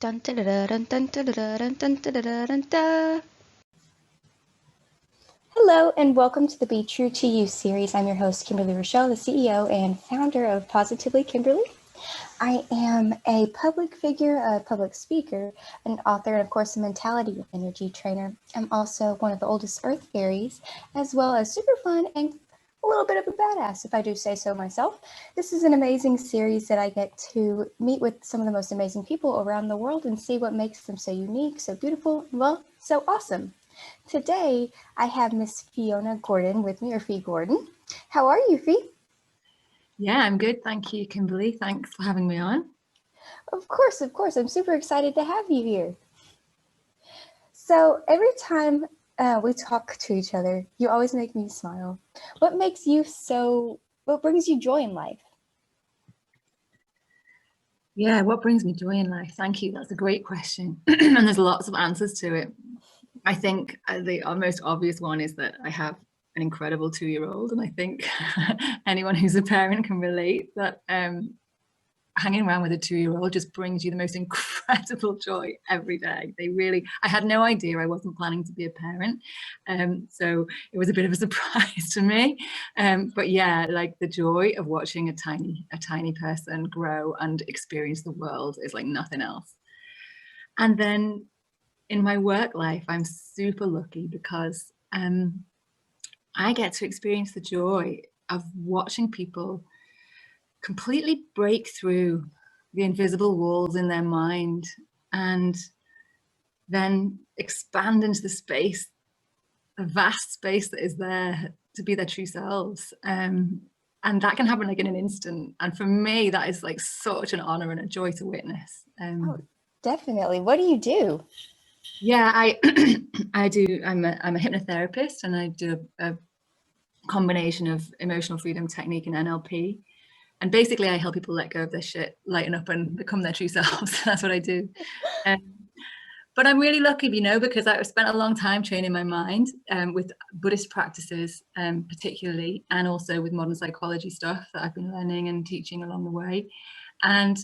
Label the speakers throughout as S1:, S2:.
S1: Dun, dun, dun, dun, dun, dun, dun, dun, dun, dun, dun, dun. Hello and welcome to the Be True to You series. I'm your host, Kimberly Rochelle, the CEO and founder of Positively Kimberly. I am a public figure, a public speaker, an author, and of course a mentality and energy trainer. I'm also one of the oldest Earth fairies, as well as super fun and a little bit of a badass, if I do say so myself. This is an amazing series that I get to meet with some of the most amazing people around the world and see what makes them so unique, so beautiful, well, so awesome. Today, I have Miss Fiona Gordon with me, or Fee Gordon. How are you, Fee?
S2: Yeah, I'm good. Thank you, Kimberly. Thanks for having me on.
S1: Of course. I'm super excited to have you here. So every time we talk to each other, you always make me smile. What brings you joy in life?
S2: Yeah, what brings me joy in life? Thank you. That's a great question. And there's lots of answers to it. I think the most obvious one is that I have an incredible 2-year-old. And I think anyone who's a parent can relate that hanging around with a 2-year-old just brings you the most incredible joy every day. I had no idea I wasn't planning to be a parent. So it was a bit of a surprise to me. But yeah, like the joy of watching a tiny person grow and experience the world is like nothing else. And then in my work life, I'm super lucky because I get to experience the joy of watching people completely break through the invisible walls in their mind and then expand into the space, the vast space that is there to be their true selves. And that can happen like in an instant. And for me, that is like such an honor and a joy to witness.
S1: Oh, definitely. What do you do?
S2: Yeah, I do. I'm a hypnotherapist, and I do a combination of emotional freedom technique and NLP. And basically, I help people let go of their shit, lighten up, and become their true selves. That's what I do. But I'm really lucky, because I've spent a long time training my mind with Buddhist practices, particularly, and also with modern psychology stuff that I've been learning and teaching along the way. And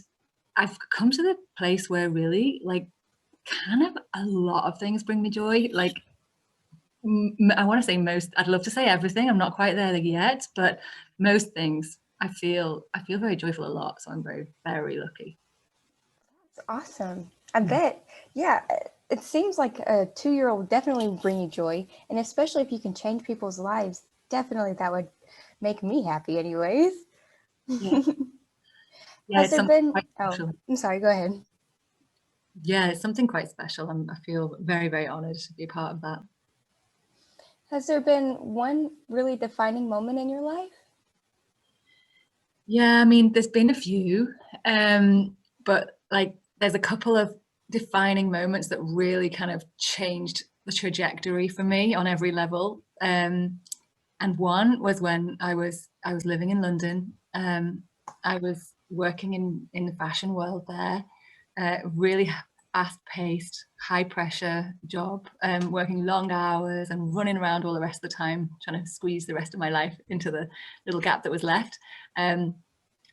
S2: I've come to the place where really, like, kind of a lot of things bring me joy. Like, I want to say most. I'd love to say everything. I'm not quite there yet, but most things. I feel very joyful a lot, so I'm very, very lucky.
S1: That's awesome. I bet. Yeah, it seems like a 2-year-old would definitely bring you joy, and especially if you can change people's lives, definitely that would make me happy anyways.
S2: Yeah,
S1: Has
S2: it's
S1: there
S2: something
S1: been,
S2: quite special.
S1: I'm sorry, go ahead.
S2: Yeah, it's something quite special. I feel very, very honored to be a part of that.
S1: Has there been one really defining moment in your life?
S2: Yeah, I mean, there's been a few, but like there's a couple of defining moments that really kind of changed the trajectory for me on every level. And one was when I was living in London. I was working in the fashion world there, really fast-paced, high-pressure job, working long hours and running around all the rest of the time, trying to squeeze the rest of my life into the little gap that was left. And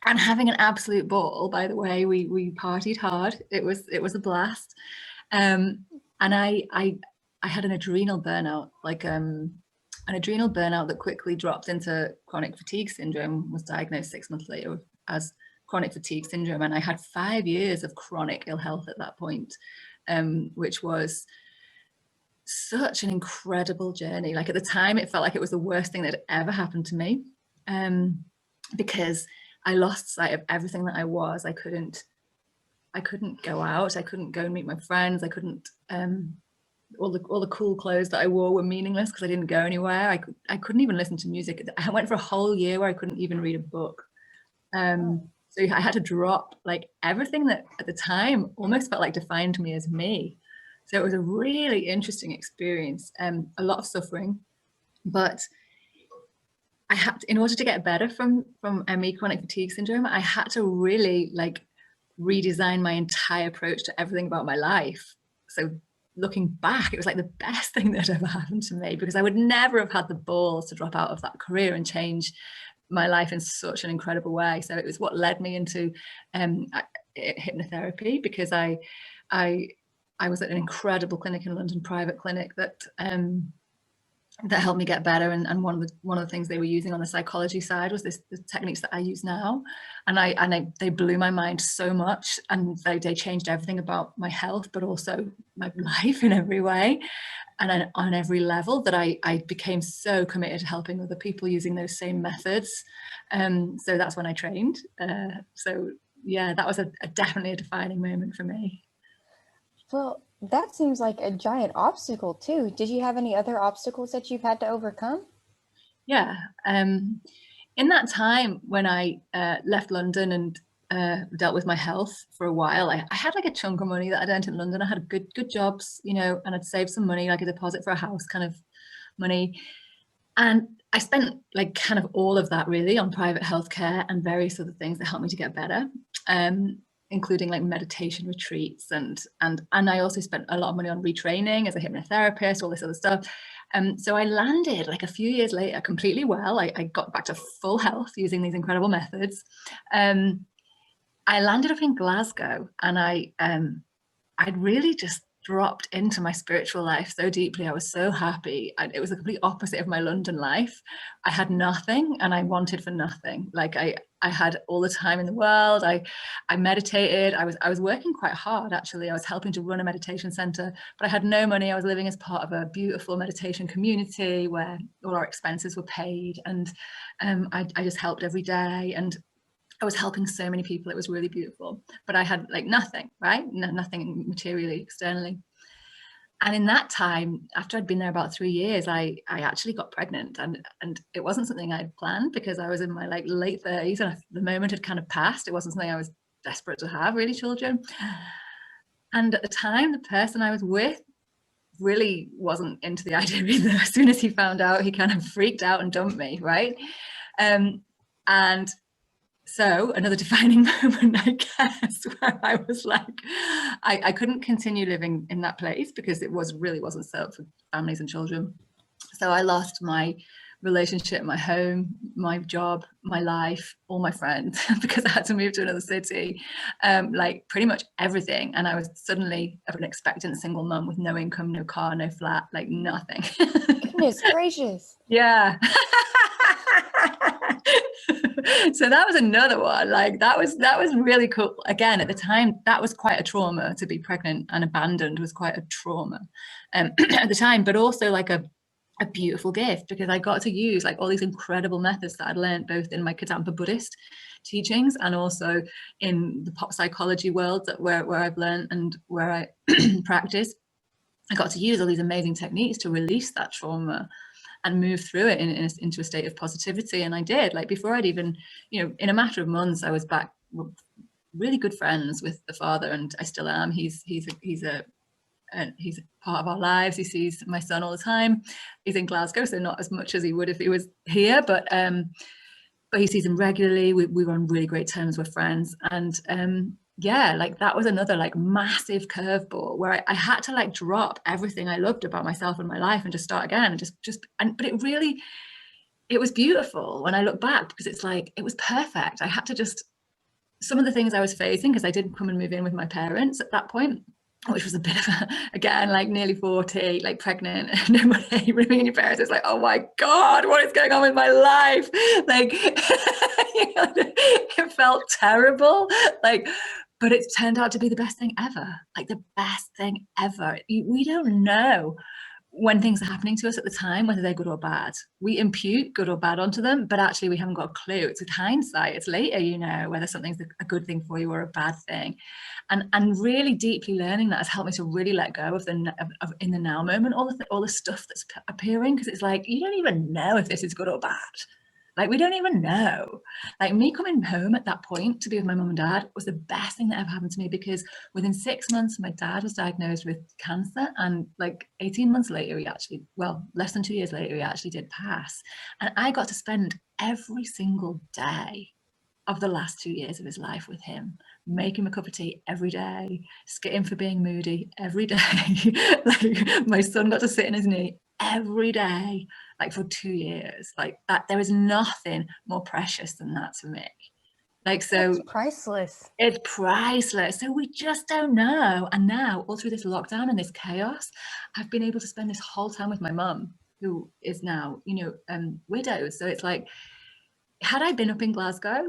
S2: having an absolute ball, by the way. We partied hard. It was a blast. And I had an adrenal burnout, an adrenal burnout that quickly dropped into chronic fatigue syndrome. Was diagnosed 6 months later as chronic fatigue syndrome, and I had 5 years of chronic ill health at that point, which was such an incredible journey. Like at the time, it felt like it was the worst thing that had ever happened to me, because I lost sight of everything that I was. I couldn't go out. I couldn't go and meet my friends. I couldn't. All the cool clothes that I wore were meaningless because I didn't go anywhere. I couldn't even listen to music. I went for a whole year where I couldn't even read a book. So I had to drop like everything that at the time almost felt like defined me as me. So it was a really interesting experience, a lot of suffering, but I had to, in order to get better from ME, chronic fatigue syndrome, I had to really like redesign my entire approach to everything about my life. So looking back, it was like the best thing that ever happened to me, because I would never have had the balls to drop out of that career and change my life in such an incredible way. So it was what led me into hypnotherapy, because I I was at an incredible clinic in London, private clinic that helped me get better. And one of the things they were using on the psychology side was the techniques that I use now. And they blew my mind so much. And they changed everything about my health, but also my life in every way. And on every level, that I became so committed to helping other people using those same methods. So that's when I trained. So yeah, that was definitely a defining moment for me.
S1: Well, that seems like a giant obstacle too. Did you have any other obstacles that you've had to overcome?
S2: Yeah. In that time when I left London and dealt with my health for a while, I had like a chunk of money that I'd earned in London. I had good jobs, you know, and I'd saved some money, like a deposit for a house kind of money. And I spent like kind of all of that really on private healthcare and various other things that helped me to get better, including like meditation retreats. And I also spent a lot of money on retraining as a hypnotherapist, all this other stuff. So I landed like a few years later completely well. I got back to full health using these incredible methods. I landed up in Glasgow, and I'd really just dropped into my spiritual life so deeply. I was so happy. It was the complete opposite of my London life. I had nothing and I wanted for nothing. Like I had all the time in the world. I meditated. I was working quite hard actually. I was helping to run a meditation center, but I had no money. I was living as part of a beautiful meditation community where all our expenses were paid, and I just helped every day, and I was helping so many people. It was really beautiful, but I had like nothing, right? Nothing materially, externally. And in that time, after I'd been there about 3 years, I actually got pregnant, and it wasn't something I'd planned because I was in my like late 30s and the moment had kind of passed. It wasn't something I was desperate to have, really, children. And at the time, the person I was with really wasn't into the idea either. As soon as he found out, he kind of freaked out and dumped me, right? And so another defining moment, I guess, where I was like, I couldn't continue living in that place because it wasn't set up for families and children. So I lost my relationship, my home, my job, my life, all my friends, because I had to move to another city, like pretty much everything. And I was suddenly an expectant single mum with no income, no car, no flat, like nothing.
S1: Goodness gracious.
S2: Yeah. So that was another one. Like that was really cool. Again, at the time, that was quite a trauma. To be pregnant and abandoned was quite a trauma at the time, but also like a beautiful gift, because I got to use like all these incredible methods that I'd learned both in my Kadampa Buddhist teachings and also in the pop psychology world where I've learned and where I practice. I got to use all these amazing techniques to release that trauma and move through it into a state of positivity. And I did. Like before I'd even, you know, in a matter of months, I was back really good friends with the father, and I still am. He's a part of our lives. He sees my son all the time. He's in Glasgow, so not as much as he would if he was here, but he sees him regularly. We were on really great terms. We're friends, and yeah, like that was another like massive curveball where I had to like drop everything I loved about myself and my life and just start again, and but it was beautiful when I look back, because it's like it was perfect. I had to just, some of the things I was facing, because I didn't come and move in with my parents at that point, which was a bit of a, again, like nearly 40, like pregnant, nobody living in your parents. It's like, oh my God, what is going on with my life? Like, you know, it felt terrible. Like, but it's turned out to be the best thing ever. Like the best thing ever. We don't know when things are happening to us at the time, whether they're good or bad. We impute good or bad onto them, but actually we haven't got a clue. It's with hindsight. It's later, you know, whether something's a good thing for you or a bad thing. And really deeply learning that has helped me to really let go of in the now moment, all the stuff that's appearing, because it's like, you don't even know if this is good or bad. Like, we don't even know. Like, me coming home at that point to be with my mum and dad was the best thing that ever happened to me, because within 6 months, my dad was diagnosed with cancer. And like 18 months later, less than 2 years later, he actually did pass. And I got to spend every single day of the last 2 years of his life with him, make him a cup of tea every day, skit him for being moody every day. Like, my son got to sit in his knee every day, like for 2 years. Like that, there is nothing more precious than that to me. Like,
S1: That's
S2: so
S1: priceless.
S2: it's priceless. So we just don't know. And now, all through this lockdown and this chaos, I've been able to spend this whole time with my mum, who is now, widowed. So it's like, had I been up in Glasgow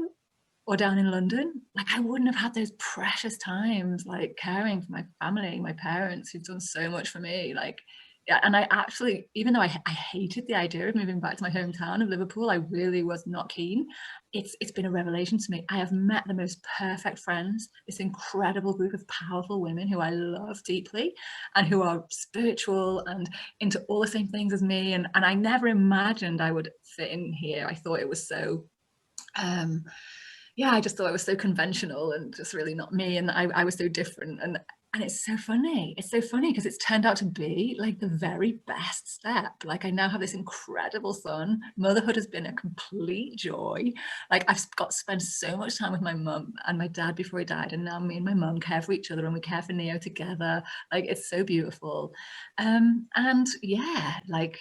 S2: or down in London, like I wouldn't have had those precious times, like caring for my family, my parents who've done so much for me. Like, yeah, and I actually, even though I hated the idea of moving back to my hometown of Liverpool, I really was not keen. It's been a revelation to me. I have met the most perfect friends, this incredible group of powerful women who I love deeply and who are spiritual and into all the same things as me. And I never imagined I would fit in here. I thought it was so I just thought it was so conventional and just really not me. And I was so different. And it's so funny. It's so funny because it's turned out to be like the very best step. Like I now have this incredible son. Motherhood has been a complete joy. Like I've got to spend so much time with my mum and my dad before he died. And now me and my mum care for each other and we care for Neo together. Like it's so beautiful. And yeah, like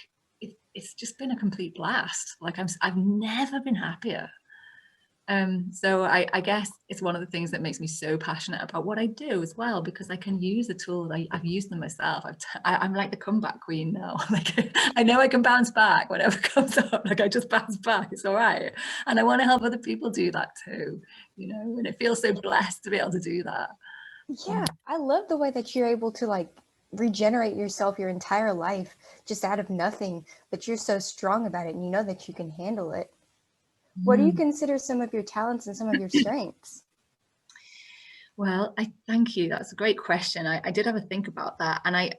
S2: it's just been a complete blast. Like I've never been happier. So I guess it's one of the things that makes me so passionate about what I do as well, because I can use the tools. I've used them myself. I'm like the comeback queen now. Like I know I can bounce back whatever comes up. Like I just bounce back. It's all right. And I want to help other people do that too. And it feels so blessed to be able to do that.
S1: Yeah, I love the way that you're able to like regenerate yourself your entire life just out of nothing, but you're so strong about it and you know that you can handle it. What do you
S2: Mm.
S1: consider some of your talents and some of your strengths?
S2: Well, I thank you. That's a great question. I did have a think about that. And I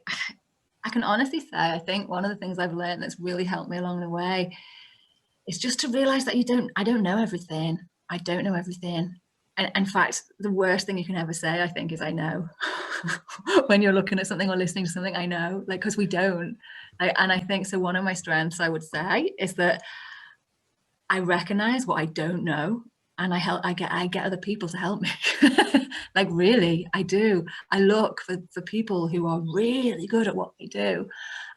S2: can honestly say, I think one of the things I've learned that's really helped me along the way is just to realize that I don't know everything. I don't know everything. And in fact, the worst thing you can ever say, I think, is I know. When you're looking at something or listening to something, I know, like, because we don't. And I think so. One of my strengths, I would say, is that I recognize what I don't know, and I get other people to help me. Like really, I do. I look for people who are really good at what they do,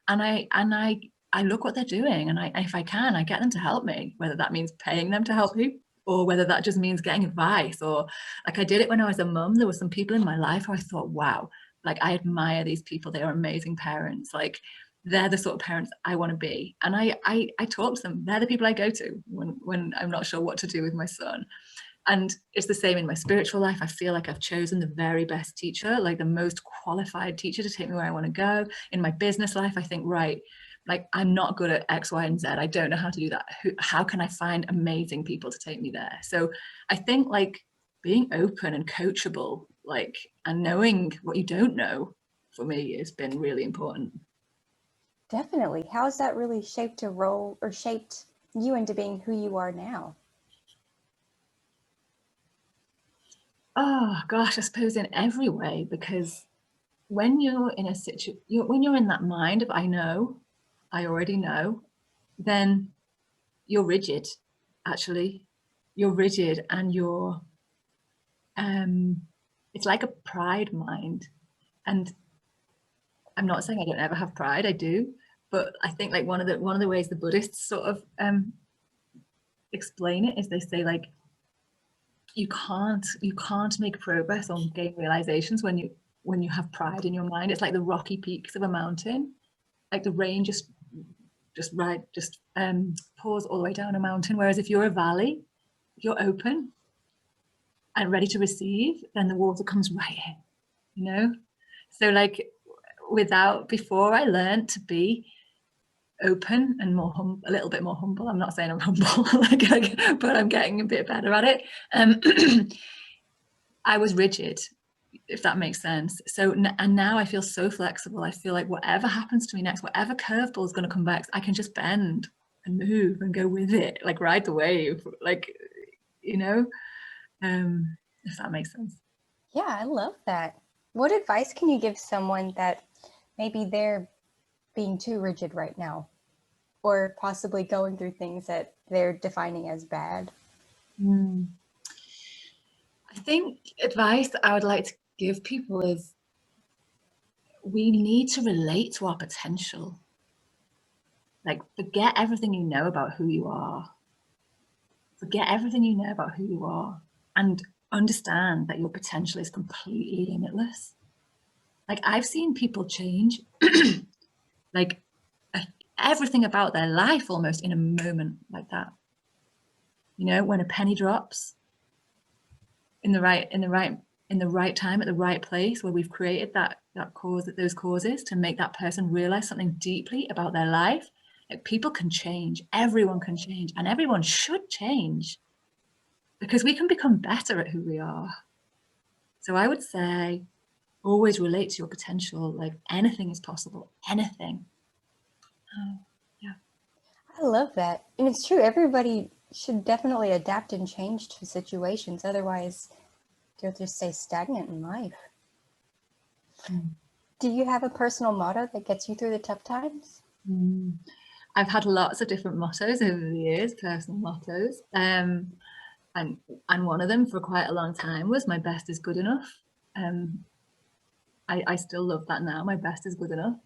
S2: and I look what they're doing, and if I can, I get them to help me, whether that means paying them to help me or whether that just means getting advice. Or like I did it when I was a mum. There were some people in my life who I thought, wow, like I admire these people. They are amazing parents. Like they're the sort of parents I want to be. And I talk to them. They're the people I go to when I'm not sure what to do with my son. And it's the same in my spiritual life. I feel like I've chosen the very best teacher, like the most qualified teacher to take me where I want to go. In my business life, I think, right, like I'm not good at X, Y, and Z. I don't know how to do that. How can I find amazing people to take me there? So I think like being open and coachable, like, and knowing what you don't know for me has been really important.
S1: Definitely. How has that really shaped a role or shaped you into being who you are now?
S2: Oh gosh, I suppose in every way, because when you're in a situation, when you're in that mind of I already know, then you're rigid. Actually, you're rigid, and um, it's like a pride mind. And I'm not saying I don't ever have pride, I do, but I think like one of the ways the Buddhists sort of explain it is they say like you can't make progress or gain realizations when you have pride in your mind. It's like the rocky peaks of a mountain, like the rain just pours all the way down a mountain. Whereas if you're a valley, if you're open and ready to receive, then the water comes right in. So like before I learned to be open and a little bit more humble. I'm not saying I'm humble, but I'm getting a bit better at it. I was rigid, if that makes sense. So, and now I feel so flexible. I feel like whatever happens to me next, whatever curveball is going to come back, I can just bend and move and go with it, like ride the wave, like, you know, if that makes sense.
S1: Yeah, I love that. What advice can you give someone that maybe they're being too rigid right now or possibly going through things that they're defining as bad?
S2: Mm. I think advice I would like to give people is we need to relate to our potential. Like, forget everything you know about who you are. Forget everything you know about who you are and understand that your potential is completely limitless. Like, I've seen people change like everything about their life almost in a moment like that. You know, when a penny drops in the right time at the right place, where we've created those causes to make that person realize something deeply about their life. Like, people can change, everyone can change, and everyone should change, because we can become better at who we are. So I would say, always relate to your potential. Like, anything is possible, anything. Yeah.
S1: I love that. And it's true, everybody should definitely adapt and change to situations. Otherwise, they'll just stay stagnant in life. Do you have a personal motto that gets you through the tough times?
S2: I've had lots of different mottos over the years, personal mottos. And one of them for quite a long time was, my best is good enough. I still love that now. My best is good enough.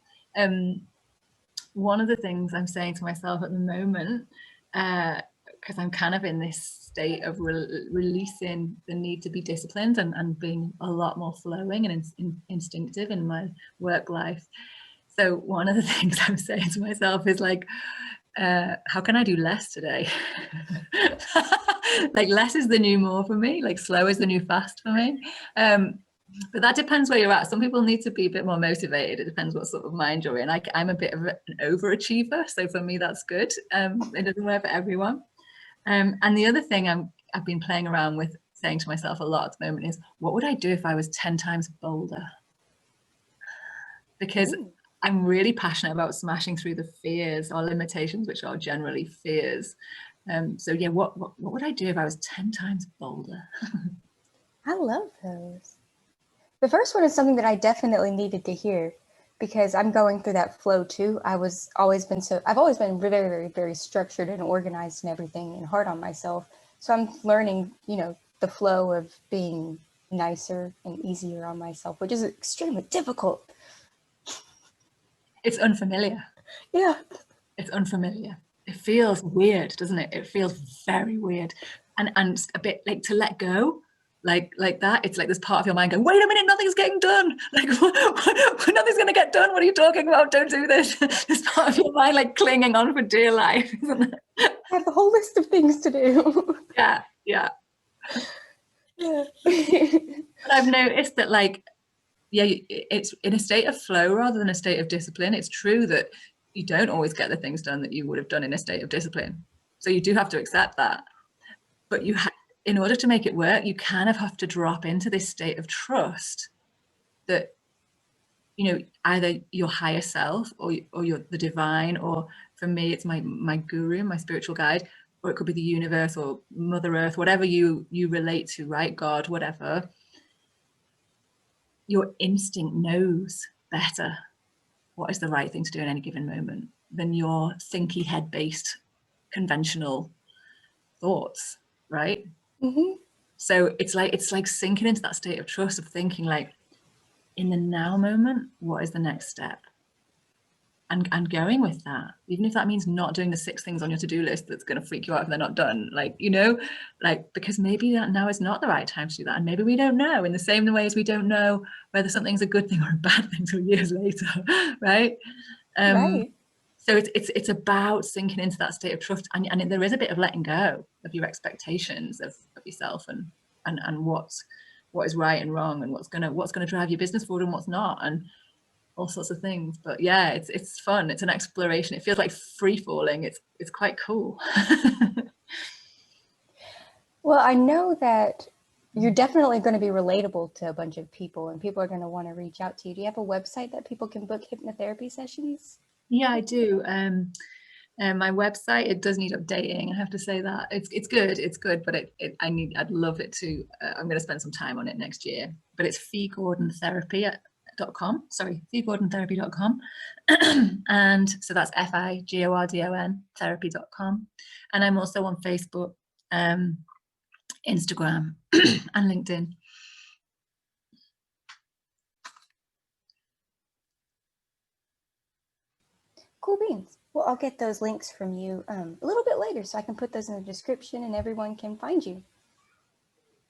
S2: One of the things I'm saying to myself at the moment, because I'm kind of in this state of releasing the need to be disciplined and being a lot more flowing and instinctive in my work life. So one of the things I'm saying to myself is like, how can I do less today? Like, less is the new more for me. Like, slow is the new fast for me. But that depends where you're at. Some people need to be a bit more motivated. It depends what sort of mind you're in. I'm a bit of an overachiever, so for me that's good. It doesn't work for everyone. And the other thing I've been playing around with, saying to myself a lot at the moment, is, what would I do if I was 10 times bolder? Because I'm really passionate about smashing through the fears or limitations, which are generally fears. So yeah, what would I do if I was 10 times bolder?
S1: I love those. The first one is something that I definitely needed to hear, because I'm going through that flow too. I've always been very, very, very structured and organized and everything, and hard on myself. So I'm learning, the flow of being nicer and easier on myself, which is extremely difficult.
S2: It's unfamiliar.
S1: Yeah.
S2: It's unfamiliar. It feels weird, doesn't it? It feels very weird, and a bit like to let go, like that. It's like this part of your mind going, wait a minute, nothing's getting done. Like, nothing's going to get done. What are you talking about? Don't do this. This part of your mind, like, clinging on for dear life, isn't it?
S1: I have a whole list of things to do.
S2: Yeah. But I've noticed that, like, yeah, it's in a state of flow rather than a state of discipline. It's true that you don't always get the things done that you would have done in a state of discipline. So you do have to accept that. But in order to make it work, you kind of have to drop into this state of trust that, either your higher self or the divine, or for me, it's my guru, my spiritual guide, or it could be the universe or Mother Earth, whatever you relate to, right? God, whatever. Your instinct knows better what is the right thing to do in any given moment than your thinky head-based conventional thoughts, right?
S1: Mm-hmm.
S2: So it's like sinking into that state of trust, of thinking, like, in the now moment, what is the next step? And going with that, even if that means not doing the 6 things on your to-do list that's going to freak you out if they're not done, because maybe that now is not the right time to do that, and maybe we don't know, in the same way as we don't know whether something's a good thing or a bad thing till years later, right?
S1: Right.
S2: So it's about sinking into that state of trust, and there is a bit of letting go of your expectations of yourself, and what is right and wrong, and what's gonna drive your business forward and what's not, and all sorts of things. But yeah, it's fun. It's an exploration. It feels like free falling. It's quite cool.
S1: Well, I know that you're definitely going to be relatable to a bunch of people, and people are going to want to reach out to you. Do you have a website that people can book hypnotherapy sessions?
S2: Yeah, I do. My website, it does need updating. I have to say that it's good, but I'd love it to. I'm going to spend some time on it next year. But it's FeeGordonTherapy.com. Sorry, FeeGordonTherapy.com. And so that's FIGORDON therapy.com. And I'm also on Facebook, Instagram, and LinkedIn.
S1: Cool beans. Well, I'll get those links from you a little bit later, so I can put those in the description and everyone can find you.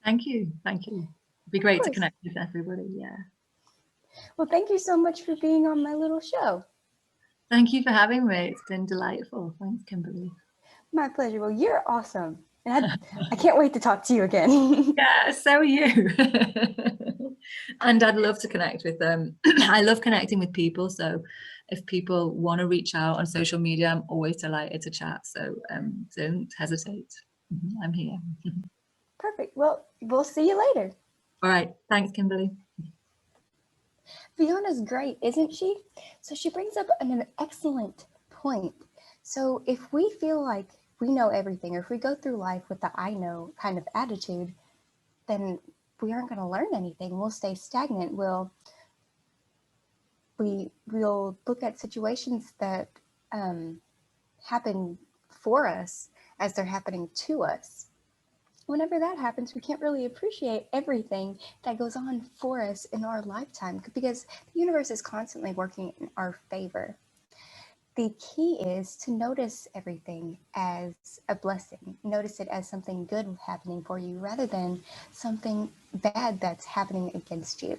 S2: Thank you. Thank you. It'd be great to connect with everybody. Yeah.
S1: Well, thank you so much for being on my little show.
S2: Thank you for having me. It's been delightful. Thanks, Kimberly.
S1: My pleasure. Well, you're awesome. And I can't wait to talk to you again.
S2: Yeah, so are you. And I'd love to connect with them. I love connecting with people. So if people want to reach out on social media, I'm always delighted to chat. So don't hesitate. I'm here.
S1: Perfect. Well, we'll see you later.
S2: All right. Thanks, Kimberly.
S1: Fiona's great, isn't she? So she brings up an excellent point. So if we feel like we know everything, or if we go through life with the I know kind of attitude, then we aren't going to learn anything. We'll stay stagnant. We'll look at situations that happen for us as they're happening to us. Whenever that happens, we can't really appreciate everything that goes on for us in our lifetime because the universe is constantly working in our favor. The key is to notice everything as a blessing. Notice it as something good happening for you rather than something bad that's happening against you.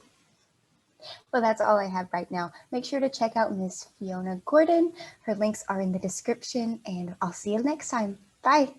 S1: Well, that's all I have right now. Make sure to check out Miss Fiona Gordon. Her links are in the description, and I'll see you next time. Bye.